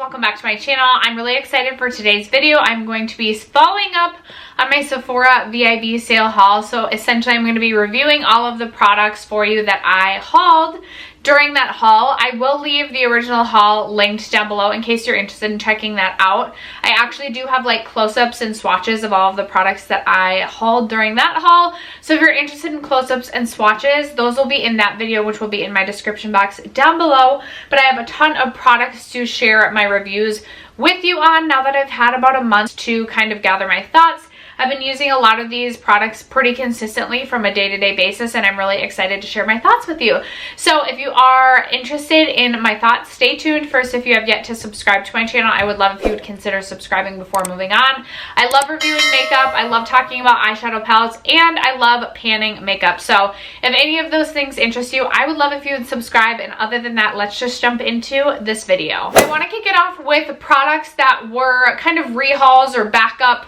welcome back to my channel. I'm really excited for today's video. I'm going to be following up on my Sephora VIB sale haul. So essentially I'm going to be reviewing all of the products for you that I hauled during that haul. I will leave the original haul linked down below in case you're interested in checking that out. I actually do have like close-ups and swatches of all of the products that I hauled during that haul. So if you're interested in close-ups and swatches, those will be in that video, which will be in my description box down below. But I have a ton of products to share my reviews with you on now that I've had about a month to kind of gather my thoughts. I've been using a lot of these products pretty consistently from a day-to-day basis, and I'm really excited to share my thoughts with you. So if you are interested in my thoughts, stay tuned. First, if you have yet to subscribe to my channel, I would love if you would consider subscribing before moving on. I love reviewing makeup, I love talking about eyeshadow palettes, and I love panning makeup. So if any of those things interest you, I would love if you would subscribe. And other than that, let's just jump into this video. I want to kick it off with products that were kind of rehauls or backup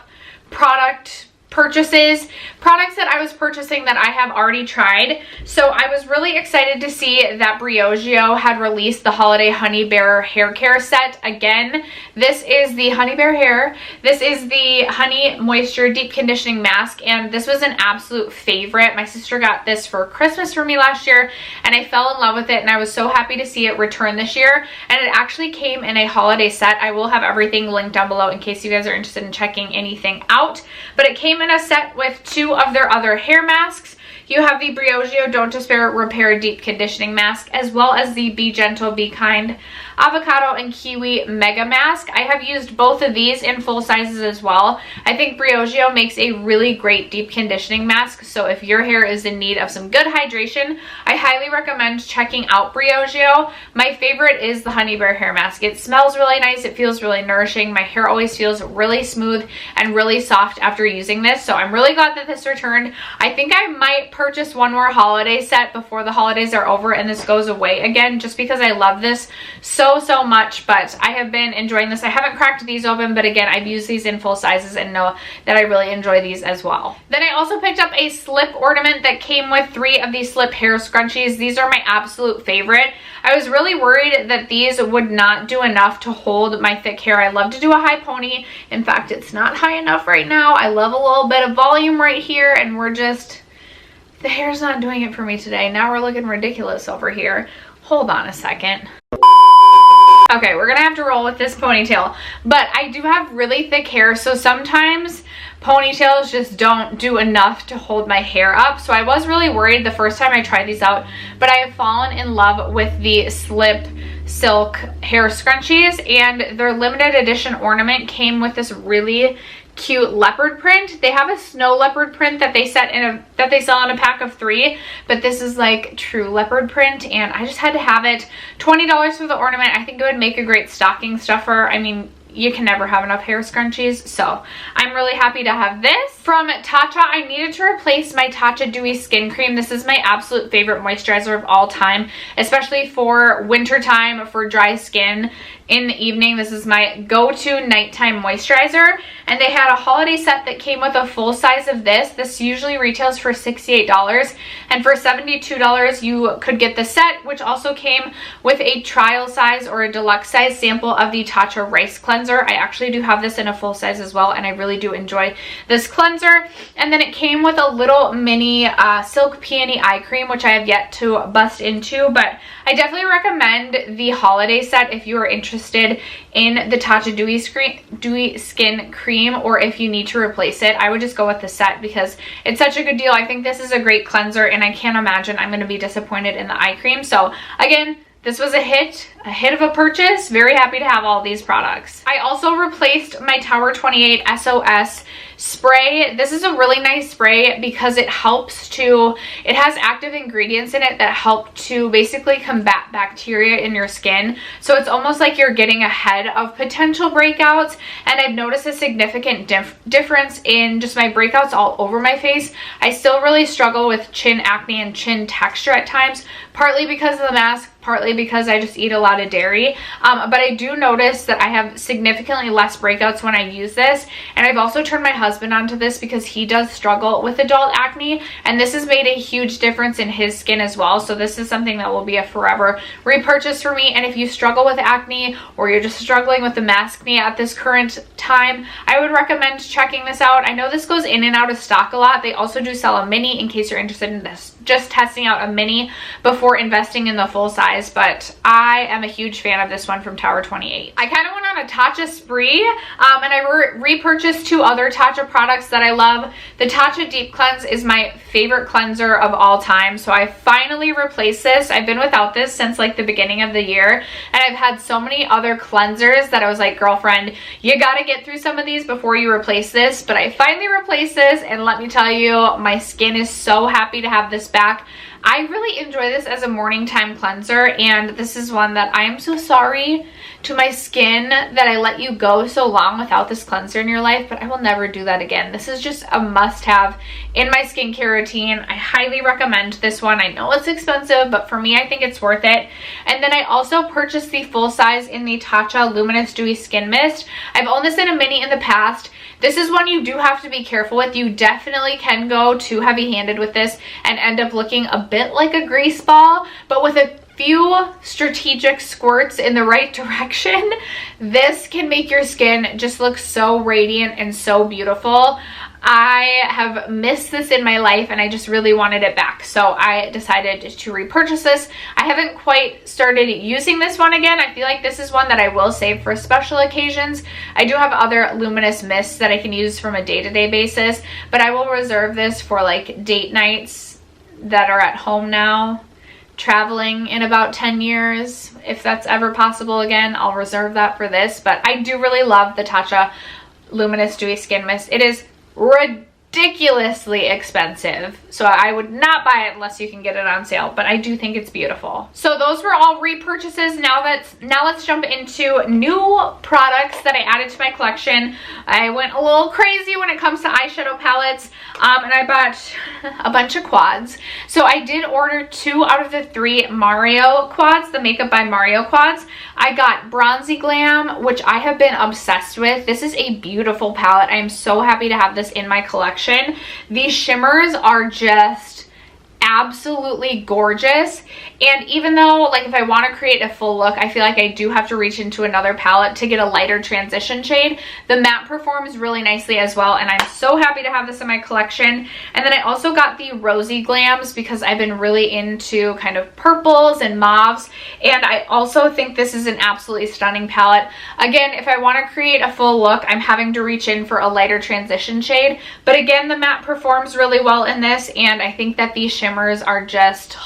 product purchases, products that I was purchasing that I have already tried. So I was really excited to see that Briogeo had released the Holiday Honey Bear Hair Care Set. Again, this is the Honey Bear Hair. This is the Honey Moisture Deep Conditioning Mask, and this was an absolute favorite. My sister got this for Christmas for me last year, and I fell in love with it, and I was so happy to see it return this year. And it actually came in a holiday set. I will have everything linked down below in case you guys are interested in checking anything out. But it came in a set with two of their other hair masks. You have the Briogeo Don't Despair Repair Deep Conditioning Mask, as well as the Be Gentle, Be Kind Avocado and Kiwi Mega Mask. I have used both of these in full sizes as well. I think Briogeo makes a really great deep conditioning mask, so if your hair is in need of some good hydration, I highly recommend checking out Briogeo. My favorite is the Honey Bear Hair Mask. It smells really nice, it feels really nourishing. My hair always feels really smooth and really soft after using this, so I'm really glad that this returned. I think I might purchase one more holiday set before the holidays are over and this goes away again, just because I love this so much. But I have been enjoying this. I haven't cracked these open, but again, I've used these in full sizes and know that I really enjoy these as well. Then I also picked up a slip ornament that came with 3 of these slip hair scrunchies. These are my absolute favorite. I was really worried that these would not do enough to hold my thick hair. I love to do a high pony. In fact, it's not high enough right now. I love a little bit of volume right here, and the hair's not doing it for me today. Now we're looking ridiculous over here. Hold on a second. Okay, we're gonna have to roll with this ponytail, but I do have really thick hair, so sometimes ponytails just don't do enough to hold my hair up. So I was really worried the first time I tried these out, but I have fallen in love with the slip silk hair scrunchies, and their limited edition ornament came with this really cute leopard print. They have a snow leopard print that they sell in a pack of 3, but this is like true leopard print, and I just had to have it. $20 for the ornament. I think it would make a great stocking stuffer. I mean, you can never have enough hair scrunchies, so I'm really happy to have this. From Tatcha, I needed to replace my Tatcha Dewy Skin Cream. This is my absolute favorite moisturizer of all time, especially for winter time, for dry skin in the evening. This is my go-to nighttime moisturizer, and they had a holiday set that came with a full size of this. This usually retails for $68, and for $72 you could get the set, which also came with a trial size or a deluxe size sample of the Tatcha Rice Cleanser. I actually do have this in a full size as well, and I really do enjoy this cleanser. And then it came with a little mini Silk Peony Eye Cream, which I have yet to bust into, but I definitely recommend the holiday set if you are interested in the Tatcha Dewy Skin Cream, or if you need to replace it. I would just go with the set because it's such a good deal. I think this is a great cleanser, and I can't imagine I'm going to be disappointed in the eye cream. So again, this was a hit of a purchase. Very happy to have all these products. I also replaced my Tower 28 SOS spray. This is a really nice spray because it has active ingredients in it that help to basically combat bacteria in your skin. So it's almost like you're getting ahead of potential breakouts, and I've noticed a significant difference in just my breakouts all over my face. I still really struggle with chin acne and chin texture at times, partly because of the mask, partly because I just eat a lot of dairy. But I do notice that I have significantly less breakouts when I use this, and I've also turned my husband onto this because he does struggle with adult acne, and this has made a huge difference in his skin as well. So this is something that will be a forever repurchase for me. And if you struggle with acne, or you're just struggling with the maskne at this current time, I would recommend checking this out. I know this goes in and out of stock a lot. They also do sell a mini in case you're interested in this, just testing out a mini before investing in the full size, but I am a huge fan of this one from Tower 28. I kind of went on a Tatcha spree, and I repurchased 2 other Tatcha products that I love. The Tatcha Deep Cleanse is my favorite cleanser of all time, so I finally replaced this. I've been without this since like the beginning of the year, and I've had so many other cleansers that I was like, girlfriend, you gotta get through some of these before you replace this. But I finally replaced this, and let me tell you, my skin is so happy to have this back. I really enjoy this as a morning time cleanser, and this is one that I am so sorry to my skin that I let you go so long without this cleanser in your life, but I will never do that again. This is just a must-have in my skincare routine. I highly recommend this one. I know it's expensive, but for me, I think it's worth it. And then I also purchased the full size in the Tatcha Luminous Dewy Skin Mist. I've owned this in a mini in the past. This is one you do have to be careful with. You definitely can go too heavy-handed with this and end up looking a bit like a grease ball, but with a few strategic squirts in the right direction, this can make your skin just look so radiant and so beautiful. I have missed this in my life, and I just really wanted it back, so I decided to repurchase this. I haven't quite started using this one again. I feel like this is one that I will save for special occasions. I do have other luminous mists that I can use from a day-to-day basis, but I will reserve this for like date nights that are at home now. Traveling in about 10 years, if that's ever possible again, I'll reserve that for this. But I do really love the Tatcha Luminous Dewy Skin Mist. It is ridiculously expensive, so I would not buy it unless you can get it on sale, but I do think it's beautiful. So those were all repurchases. Now let's jump into new products that I added to my collection. I went a little crazy when it comes to eyeshadow palettes, and I bought a bunch of quads. So I did order 2 out of the 3 Mario quads, the Makeup by Mario quads. I got Bronzy Glam, which I have been obsessed with. This is a beautiful palette. I am so happy to have this in my collection. These shimmers are just absolutely gorgeous, and even though like if I want to create a full look, I feel like I do have to reach into another palette to get a lighter transition shade, the matte performs really nicely as well, and I'm so happy to have this in my collection. And then I also got the Rosy Glams because I've been really into kind of purples and mauves, and I also think this is an absolutely stunning palette. Again, if I want to create a full look, I'm having to reach in for a lighter transition shade, but again, the matte performs really well in this, and I think that these shimmers are just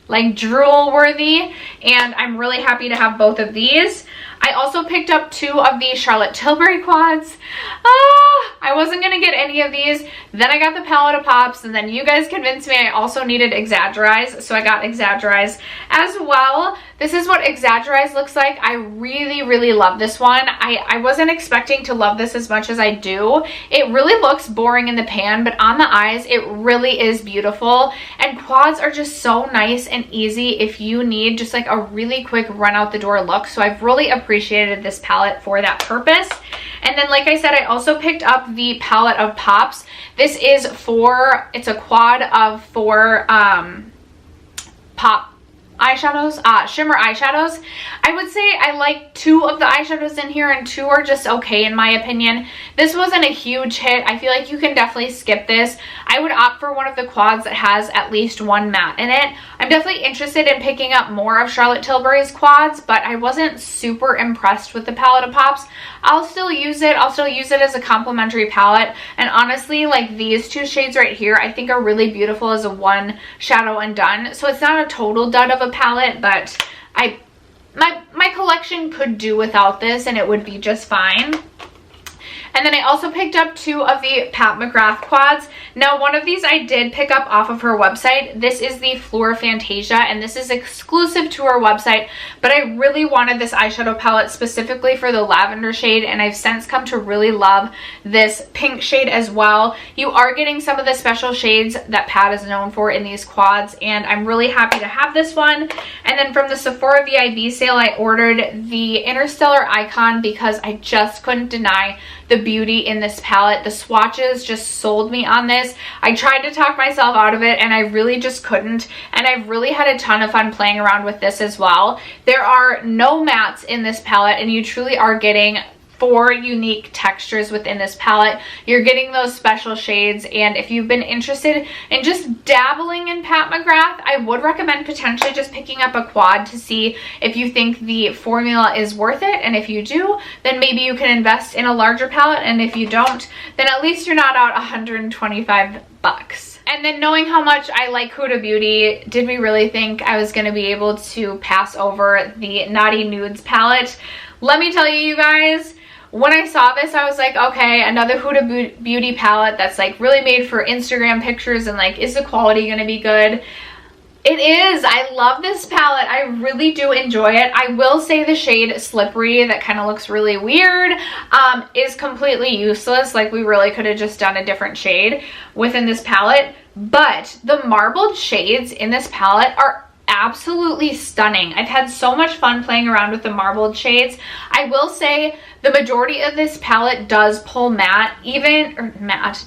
like drool worthy, and I'm really happy to have both of these. I also picked up 2 of the Charlotte Tilbury quads. I wasn't gonna get any of these. Then I got the palette of pops, and then you guys convinced me I also needed Exaggerize, so I got Exaggerize as well. This is what Exaggerize looks like. I really love this one. I wasn't expecting to love this as much as I do. It really looks boring in the pan, but on the eyes it really is beautiful, and quads are just so nice and easy if you need just like a really quick run out the door look, so I've really appreciated this palette for that purpose. And then like I said, I also picked up the palette of pops. This is it's a quad of 4 pop eyeshadows, shimmer eyeshadows. I would say I like 2 of the eyeshadows in here, and 2 are just okay in my opinion. This wasn't a huge hit. I feel like you can definitely skip this. I would opt for one of the quads that has at least 1 matte in it. I'm definitely interested in picking up more of Charlotte Tilbury's quads, but I wasn't super impressed with the palette of pops. I'll still use it. I'll still use it as a complimentary palette, and honestly, like these 2 shades right here I think are really beautiful as a one shadow and done. So it's not a total dud of a palette, but my collection could do without this and it would be just fine. And then I also picked up 2 of the Pat McGrath quads. Now, one of these I did pick up off of her website. This is the Fleur Fantasia, and this is exclusive to her website, but I really wanted this eyeshadow palette specifically for the lavender shade, and I've since come to really love this pink shade as well. You are getting some of the special shades that Pat is known for in these quads, and I'm really happy to have this one. And then from the Sephora VIB sale, I ordered the Interstellar Icon because I just couldn't deny the Beauty in this palette. The swatches just sold me on this. I tried to talk myself out of it and I really just couldn't, and I've really had a ton of fun playing around with this as well. There are no mattes in this palette, and you truly are getting 4 unique textures within this palette. You're getting those special shades, and if you've been interested in just dabbling in Pat McGrath, I would recommend potentially just picking up a quad to see if you think the formula is worth it, and if you do, then maybe you can invest in a larger palette, and if you don't, then at least you're not out $125. And then knowing how much I like Huda Beauty, did we really think I was going to be able to pass over the Naughty Nudes palette? Let me tell you guys, when I saw this, I was like, okay, another Huda Beauty palette that's like really made for Instagram pictures, and like, is the quality going to be good? It is. I love this palette. I really do enjoy it. I will say the shade Slippery, that kind of looks really weird, is completely useless. Like, we really could have just done a different shade within this palette. But the marbled shades in this palette are absolutely stunning. I've had so much fun playing around with the marbled shades. I will say the majority of this palette does pull matte,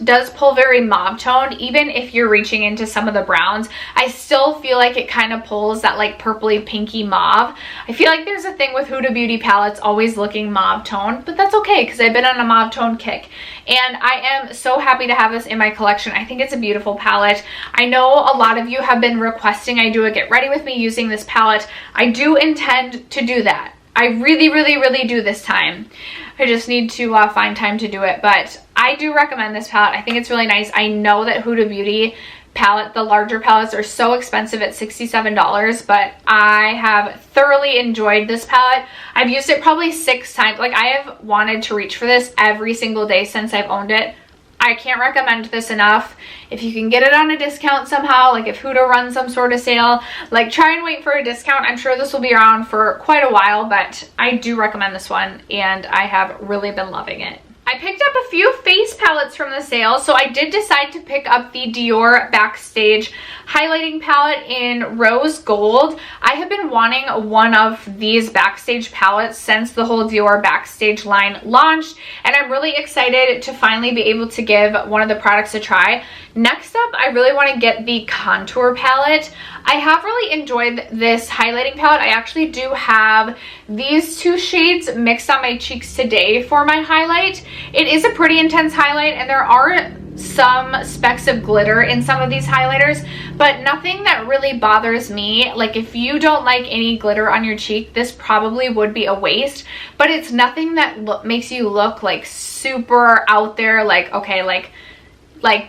does pull very mauve toned. Even if you're reaching into some of the browns, I still feel like it kind of pulls that like purpley pinky mauve. I feel like there's a thing with Huda Beauty palettes always looking mauve toned, but that's okay because I've been on a mauve tone kick, and I am so happy to have this in my collection. I think it's a beautiful palette. I know a lot of you have been requesting I do a get ready with me using this palette. I do intend to do that. I really do this time. I just need to find time to do it, but I do recommend this palette. I think it's really nice. I know that Huda Beauty palette, the larger palettes, are so expensive at $67, but I have thoroughly enjoyed this palette. I've used it probably 6 times. Like, I have wanted to reach for this every single day since I've owned it. I can't recommend this enough. If you can get it on a discount somehow, like if Huda runs some sort of sale, like try and wait for a discount. I'm sure this will be around for quite a while, but I do recommend this one, and I have really been loving it. I picked up a few face palettes from the sale, so I did decide to pick up the Dior Backstage highlighting palette in Rose Gold. I have been wanting one of these Backstage palettes since the whole Dior Backstage line launched, and I'm really excited to finally be able to give one of the products a try. Next up, I really want to get the contour palette. I have really enjoyed this highlighting palette. I actually do have these 2 shades mixed on my cheeks today for my highlight. It is a pretty intense highlight, and there are some specks of glitter in some of these highlighters, but nothing that really bothers me. Like, if you don't like any glitter on your cheek, this probably would be a waste, but it's nothing that makes you look like super out there, like, okay, like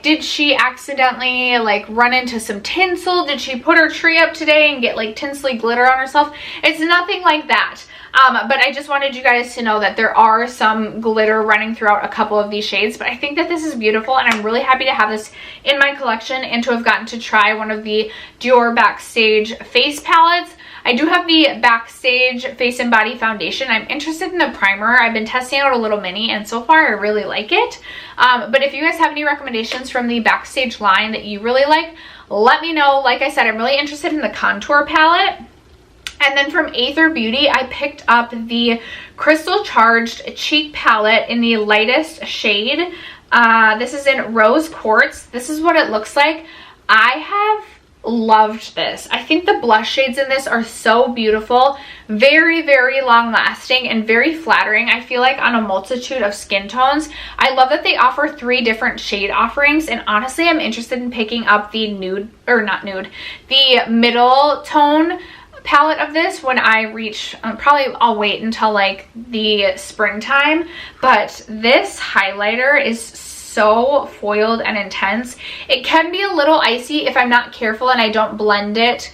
did she accidentally like run into some tinsel? Did she put her tree up today and get like tinsely glitter on herself? It's nothing like that. But I just wanted you guys to know that there are some glitter running throughout a couple of these shades, but I think that this is beautiful, and I'm really happy to have this in my collection and to have gotten to try one of the Dior Backstage face palettes. I do have the Backstage Face and Body Foundation. I'm interested in the primer. I've been testing out a little mini, and so far I really like it. But if you guys have any recommendations from the Backstage line that you really like, let me know. Like I said, I'm really interested in the contour palette. And then from Aether Beauty, I picked up the Crystal Charged Cheek Palette in the lightest shade. This is in Rose Quartz. This is what it looks like. I have loved this. I think the blush shades in this are so beautiful, very long lasting, and very flattering. I feel like on a multitude of skin tones. I love that they offer 3 different shade offerings, and honestly I'm interested in picking up the the middle tone palette of this when I reach, probably I'll wait until like the springtime, but this highlighter is so foiled and intense. It can be a little icy if I'm not careful and I don't blend it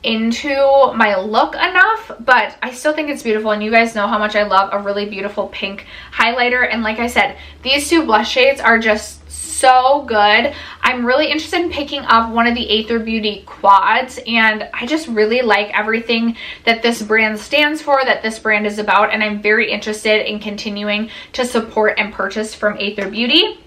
into my look enough, but I still think it's beautiful, and you guys know how much I love a really beautiful pink highlighter. And like I said, these 2 blush shades are just so good. I'm really interested in picking up one of the Aether Beauty quads, and I just really like everything that this brand stands for, that this brand is about, and I'm very interested in continuing to support and purchase from Aether Beauty.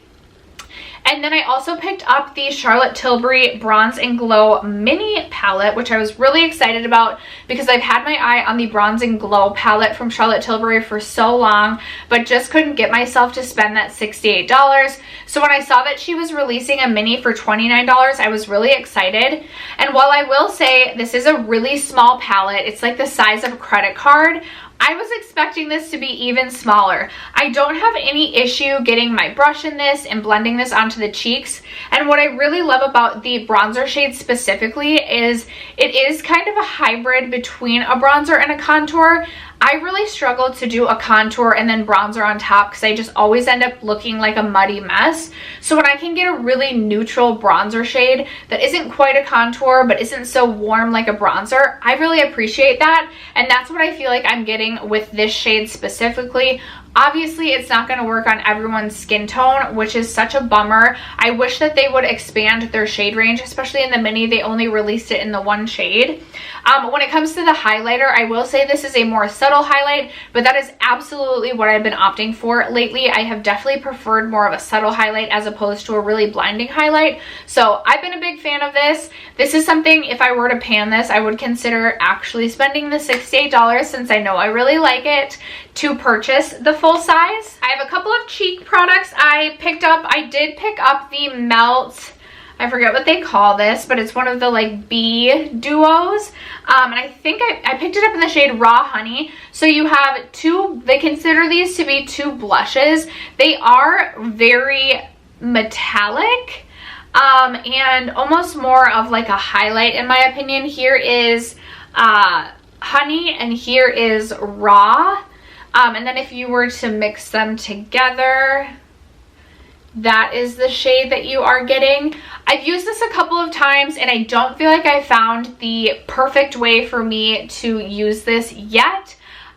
And then I also picked up the Charlotte Tilbury Bronze and Glow Mini Palette, which I was really excited about because I've had my eye on the Bronze and Glow palette from Charlotte Tilbury for so long, but just couldn't get myself to spend that $68. So when I saw that she was releasing a mini for $29, I was really excited. And while I will say this is a really small palette, it's like the size of a credit card, I was expecting this to be even smaller. I don't have any issue getting my brush in this and blending this onto the cheeks. And what I really love about the bronzer shade specifically is it is kind of a hybrid between a bronzer and a contour. I really struggle to do a contour and then bronzer on top because I just always end up looking like a muddy mess. So when I can get a really neutral bronzer shade that isn't quite a contour but isn't so warm like a bronzer, I really appreciate that. And that's what I feel like I'm getting with this shade specifically. Obviously, it's not going to work on everyone's skin tone, which is such a bummer. I wish that they would expand their shade range, especially in the mini. They only released it in the one shade. When it comes to the highlighter, I will say this is a more subtle highlight, but that is absolutely what I've been opting for lately. I have definitely preferred more of a subtle highlight as opposed to a really blinding highlight. So I've been a big fan of this. This is something, if I were to pan this, I would consider actually spending the $68 since I know I really like it to purchase the full size. I have a couple of cheek products I picked up. I did pick up the Melt, I forget what they call this, but it's one of the like B duos. And I think I picked it up in the shade Raw Honey. So you have two, they consider these to be two blushes. They are very metallic and almost more of like a highlight in my opinion. Here is Honey and here is Raw. And then if you were to mix them together, that is the shade that you are getting. I've used this a couple of times and I don't feel like I found the perfect way for me to use this yet.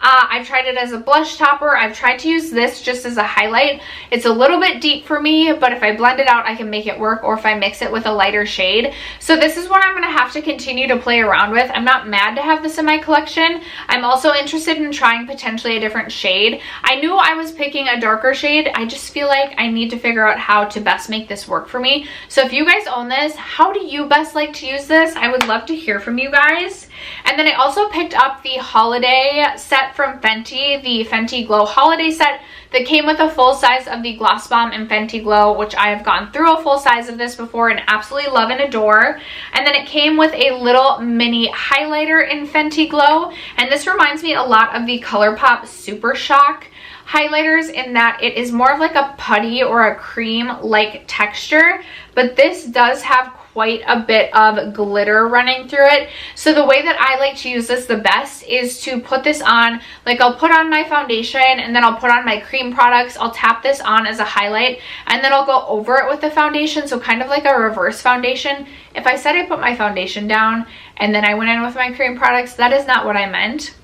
I've tried it as a blush topper. I've tried to use this just as a highlight. It's a little bit deep for me, but if I blend it out, I can make it work, or if I mix it with a lighter shade. So this is what I'm going to have to continue to play around with. I'm not mad to have this in my collection. I'm also interested in trying potentially a different shade. I knew I was picking a darker shade. I just feel like I need to figure out how to best make this work for me. So if you guys own this, how do you best like to use this? I would love to hear from you guys. And then I also picked up the holiday set from Fenty, the Fenty Glow Holiday Set that came with a full size of the Gloss Bomb in Fenty Glow, which I have gone through a full size of this before and absolutely love and adore. And then it came with a little mini highlighter in Fenty Glow, and this reminds me a lot of the ColourPop Super Shock highlighters in that it is more of like a putty or a cream like texture, but this does have quite a bit of glitter running through it. So the way that I like to use this the best is to put this on, like I'll put on my foundation and then I'll put on my cream products. I'll tap this on as a highlight and then I'll go over it with the foundation. So kind of like a reverse foundation. If I said I put my foundation down and then I went in with my cream products, that is not what I meant.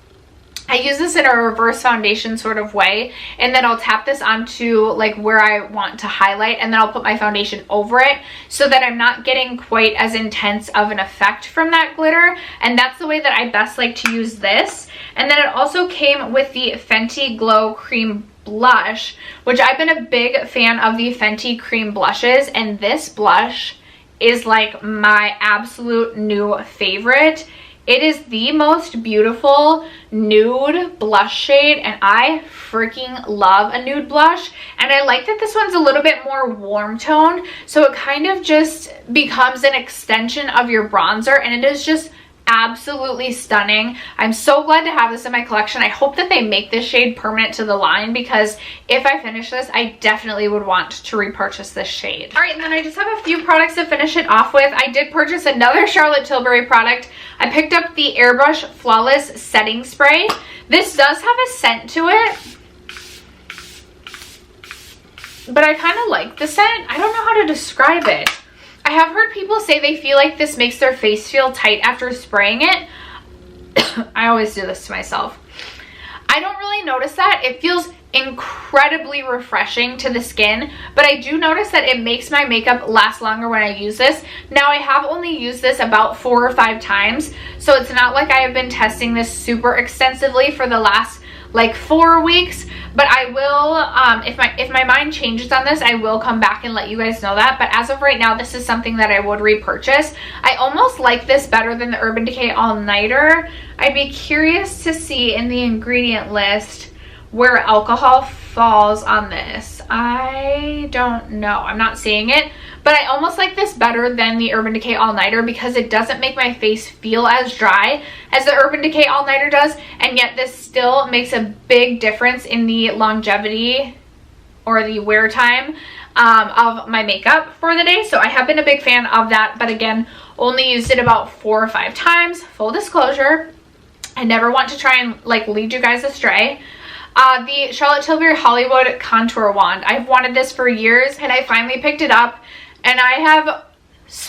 I use this in a reverse foundation sort of way, and then I'll tap this onto like where I want to highlight, and then I'll put my foundation over it so that I'm not getting quite as intense of an effect from that glitter. And that's the way that I best like to use this. And then it also came with the Fenty Glow Cream Blush, which I've been a big fan of the Fenty cream blushes, and this blush is like my absolute new favorite. It is the most beautiful nude blush shade, and I freaking love a nude blush. And I like that this one's a little bit more warm tone, so it kind of just becomes an extension of your bronzer, and it is just absolutely stunning. I'm so glad to have this in my collection. I hope that they make this shade permanent to the line, because if I finish this, I definitely would want to repurchase this shade. All right, and then I just have a few products to finish it off with. I did purchase another Charlotte Tilbury product. I picked up the Airbrush Flawless Setting Spray. This does have a scent to it, but I kind of like the scent. I don't know how to describe it. I have heard people say they feel like this makes their face feel tight after spraying it. I always do this to myself. I don't really notice that. It feels incredibly refreshing to the skin, but I do notice that it makes my makeup last longer when I use this. Now, I have only used this about 4 or 5 times, so it's not like I have been testing this super extensively for the last like 4 weeks, but I will, if my mind changes on this, I will come back and let you guys know that. But as of right now, this is something that I would repurchase. I almost like this better than the Urban Decay All Nighter. I'd be curious to see in the ingredient list where alcohol falls on this. I don't know. I'm not seeing it, but I almost like this better than the Urban Decay All Nighter because it doesn't make my face feel as dry as the Urban Decay All Nighter does, and yet this still makes a big difference in the longevity or the wear time of my makeup for the day. So I have been a big fan of that, but again, only used it about 4 or 5 times. Full disclosure, I never want to try and like lead you guys astray. The Charlotte Tilbury Hollywood Contour Wand. I've wanted this for years and I finally picked it up, and I have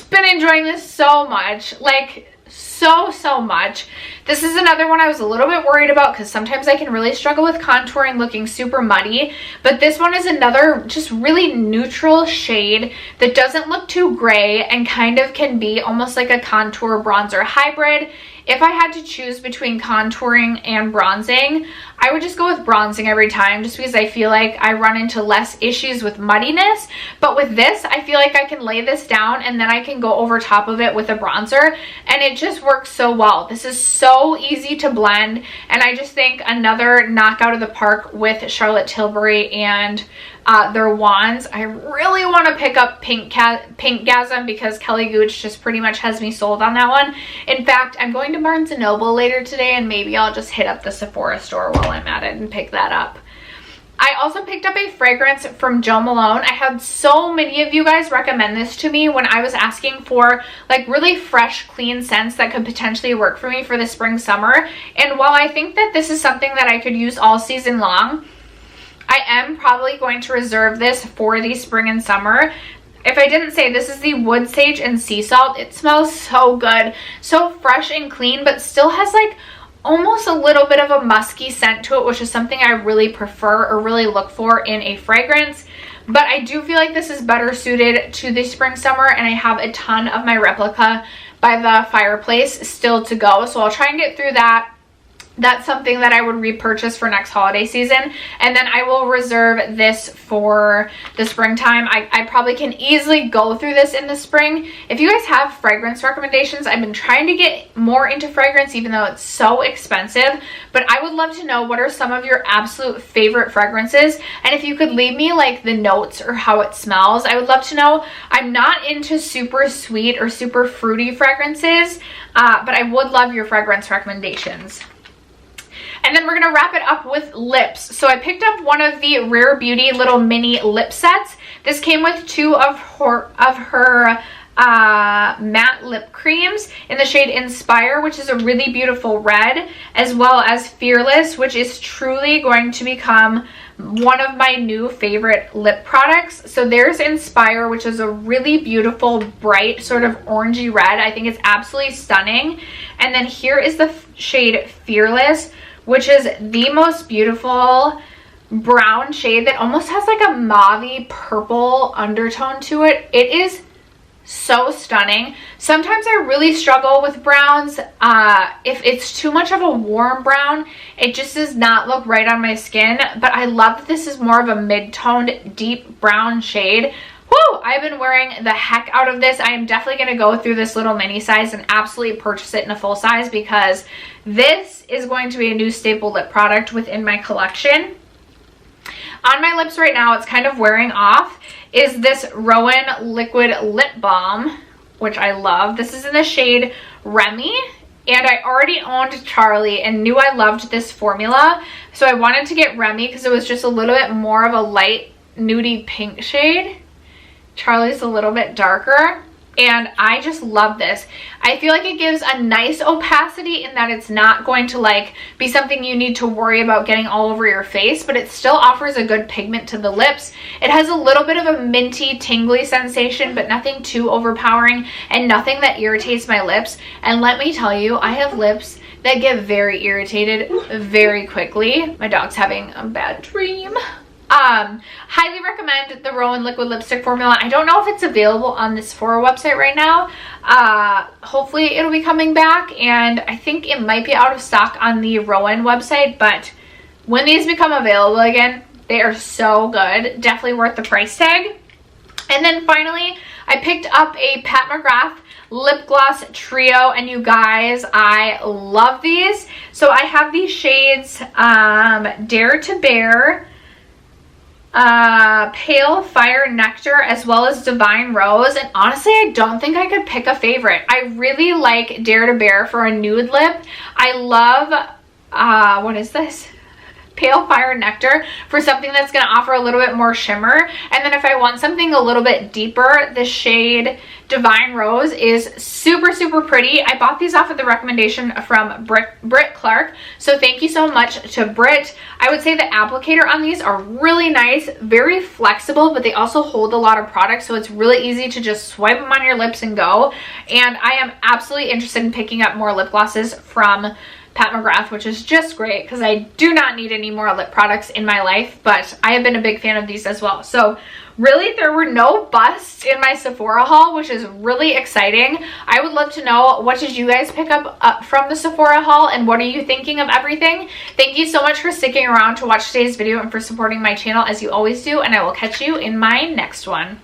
been enjoying this so much, like so much. This is another one I was a little bit worried about because sometimes I can really struggle with contouring looking super muddy, but this one is another just really neutral shade that doesn't look too gray and kind of can be almost like a contour bronzer hybrid. If I had to choose between contouring and bronzing, I would just go with bronzing every time just because I feel like I run into less issues with muddiness. But with this, I feel like I can lay this down and then I can go over top of it with a bronzer, and it just works so well. This is so easy to blend, and I just think another knockout of the park with Charlotte Tilbury and their wands. I really want to pick up Pinkgasm because Kelly Gooch just pretty much has me sold on that one. In fact, I'm going to Barnes & Noble later today, and maybe I'll just hit up the Sephora store while I'm at it and pick that up. I also picked up a fragrance from Jo Malone. I had so many of you guys recommend this to me when I was asking for like really fresh, clean scents that could potentially work for me for the spring, summer. And while I think that this is something that I could use all season long, I am probably going to reserve this for the spring and summer. If I didn't say, this is the Wood Sage and Sea Salt. It smells so good, so fresh and clean, but still has like almost a little bit of a musky scent to it, which is something I really prefer or really look for in a fragrance. But I do feel like this is better suited to the spring, summer, and I have a ton of my replica by the fireplace still to go, so I'll try and get through that. That's something that I would repurchase for next holiday season, and then I will reserve this for the springtime. I probably can easily go through this in the spring. If you guys have fragrance recommendations, I've been trying to get more into fragrance even though it's so expensive, but I would love to know what are some of your absolute favorite fragrances, and if you could leave me like the notes or how it smells, I would love to know. I'm not into super sweet or super fruity fragrances, but I would love your fragrance recommendations. And then we're going to wrap it up with lips. So I picked up one of the Rare Beauty little mini lip sets. This came with 2 of her matte lip creams in the shade Inspire, which is a really beautiful red, as well as Fearless, which is truly going to become one of my new favorite lip products. So there's Inspire, which is a really beautiful, bright, sort of orangey red. I think it's absolutely stunning. And then here is the shade Fearless, which is the most beautiful brown shade that almost has like a mauvey purple undertone to it. It is so stunning. Sometimes I really struggle with browns. If it's too much of a warm brown, it just does not look right on my skin, but I love that this is more of a mid-toned deep brown shade. Woo! I've been wearing the heck out of this. I am definitely going to go through this little mini size and absolutely purchase it in a full size because this is going to be a new staple lip product within my collection. On my lips right now, it's kind of wearing off, is this Rowan Liquid Lip Balm, which I love. This is in the shade Remy, and I already owned Charlie and knew I loved this formula, so I wanted to get Remy because it was just a little bit more of a light nudie pink shade. Charlie's a little bit darker, and I just love this. I feel like it gives a nice opacity in that it's not going to like be something you need to worry about getting all over your face, but it still offers a good pigment to the lips. It has a little bit of a minty, tingly sensation, but nothing too overpowering and nothing that irritates my lips. And let me tell you, I have lips that get very irritated very quickly. My dog's having a bad dream. Highly recommend the Rowan Liquid Lipstick formula. I don't know if it's available on the Sephora website right now. Hopefully it'll be coming back, and I think it might be out of stock on the Rowan website, but when these become available again, they are so good. Definitely worth the price tag. And then finally, I picked up a Pat McGrath lip gloss trio, and you guys, I love these. So I have these shades Dare to Bear, Pale Fire Nectar, as well as Divine Rose. And honestly, I don't think I could pick a favorite. I really like Dare to Bear for a nude lip. I love what is this? Pale Fire Nectar for something that's going to offer a little bit more shimmer. And then if I want something a little bit deeper, the shade Divine Rose is super, super pretty. I bought these off of the recommendation from Britt Clark. So thank you so much to Britt. I would say the applicator on these are really nice, very flexible, but they also hold a lot of product. So it's really easy to just swipe them on your lips and go. And I am absolutely interested in picking up more lip glosses from Pat McGrath, which is just great because I do not need any more lip products in my life, but I have been a big fan of these as well. So really, there were no busts in my Sephora haul, which is really exciting. I would love to know, what did you guys pick up from the Sephora haul, and what are you thinking of everything? Thank you so much for sticking around to watch today's video and for supporting my channel as you always do, and I will catch you in my next one.